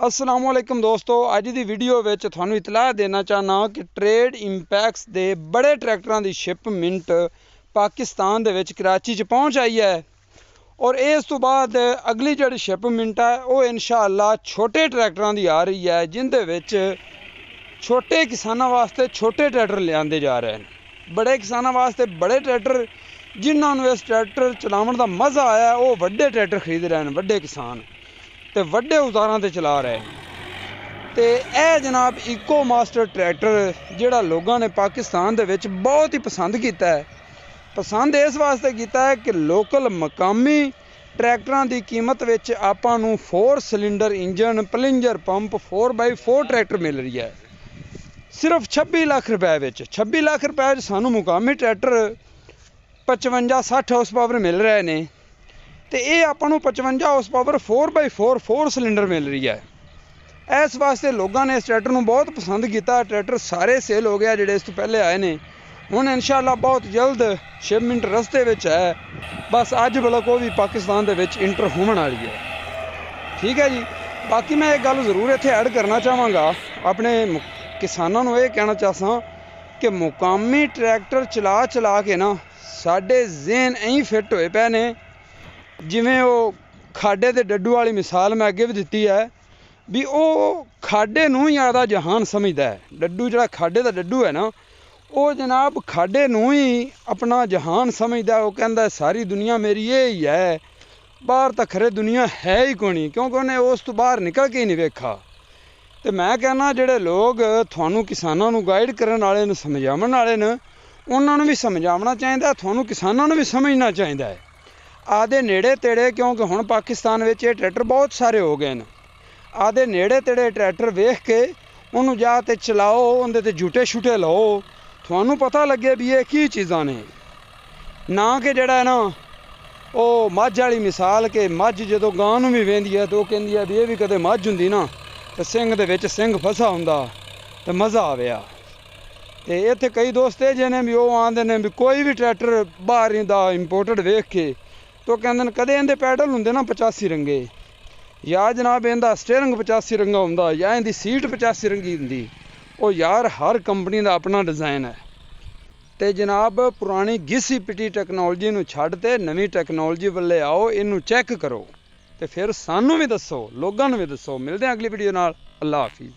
अस्सलाम वालेकुम दोस्तों, अज की वीडियो में थानू इतलाह देना चाहना कि ट्रेड इंपैक्स के बड़े ट्रैक्टरों की शिपमेंट पाकिस्तान दे विच कराची च पहुँच आई है। और इस तो बाद अगली जी शिपमेंट है वो इंशाअल्लाह छोटे ट्रैक्टरों की आ रही है, जिंदे विच छोटे किसानों वास्ते छोटे ट्रैक्टर लियाते जा रहे हैं। बड़े किसानों वास्ते बड़े ट्रैक्टर, जिन्होंने इस ट्रैक्टर चलावन का मज़ा आया वो वड्डे ट्रैक्टर खरीद रहे हैं। वड्डे किसान तो वड्डे औज़ारां ते चला रहे हैं। तो यह जनाब इको मास्टर ट्रैक्टर जिहड़ा लोगों ने पाकिस्तान दे विच बहुत ही पसंद किया है। पसंद इस वास्ते किया है कि लोकल मकामी ट्रैक्टरों की कीमत विच आपां नूं 4 cylinder engine plunger pump 4x4 tractor मिल रही है सिर्फ 26 लाख रुपए विच। 26 लाख रुपए सानूं मुकामी ट्रैक्टर 55-60 हाउस पावर मिल रहे हैं। तो ये आपां नूं 55 हाउस पावर 4x4 4 सिलेंडर मिल रही है। इस वास्ते लोगों ने इस ट्रैक्टर को बहुत पसंद किया। ट्रैक्टर सारे सेल हो गया जिहड़े इस तो पहले आए ने। हुण इंशाअल्लाह बहुत जल्द शिपमेंट रस्ते विच है, बस अज बलक वो भी पाकिस्तान दे विच इंटर होने वाली है। ठीक है जी। बाकी मैं एक गल जरूर इत्थे ऐड करना चाहांगा, अपने किसानों को यह कहना चाहता कि मुकामी ट्रैक्टर चला चला के ना साडे ज़हन ऐं फिट होए पे ने। जिमें वो खाडे ते डड्डू वाली मिसाल मैं अगे भी दी है भी वो खाडे नूं ही आदा जहान समझदा है। डड्डू जिहड़ा खाडे दा डड्डू है ना, वो जनाब खाडे नूं ही अपना जहान समझदा है। वो कहंदा सारी दुनिया मेरी ये ही है, बाहर तो खरे दुनिया है ही कोई नहीं, क्योंकि उन्हें उस तो बाहर निकल के ही नहीं वेखा। तो मैं कहना जिहड़े लोग थानू किसानों नूं गाइड करन वाले ने, समझावन वाले ने, उन्हां नूं भी समझावना चाहिदा, थानू किसानों नूं भी समझना चाहिदा है आदे नेड़े तेड़े। क्योंकि हुण पाकिस्तान में ये ट्रैक्टर बहुत सारे हो गए हैं। आदे नेड़े तेड़े ट्रैक्टर वेख के उन्होंने जा ते चलाओ, उनके ते झूटे छूटे लाओ, थानू पता लगे भी ये की चीज़ां ने। ना कि जिहड़ा है ना वो मझ वाली मिसाल के मझ जदों गां नूं भी वेंदी है तो वो कहंदी है भी ये भी कदे मझ हुंदी ना तो सिंह दे विच सिंह फसा हुंदा तो मज़ा आविया। तो इत्थे कई दोस्त ये जिन्हें भी वो आंदे ने भी कोई भी ट्रैक्टर बाहर दा इंपोर्टेड वेख के तो कहते कदे इहदे पैडल होंदे ना 85 रंगे, या जनाब इहदा स्टेयरिंग 85 रंगा होंदा, या इहदी सीट 85 रंगी होंदी। वो यार हर कंपनी का अपना डिज़ाइन है। तो जनाब पुरानी घिसी पिटी टैक्नोलॉजी नूं छड्ड ते नवीं टैक्नोलॉजी वाले आओ, इनू चैक करो तो फिर सानू भी दसो, लोगों भी दसो। मिलते हैं अगली वीडियो नाल। अल्लाह हाफिज़।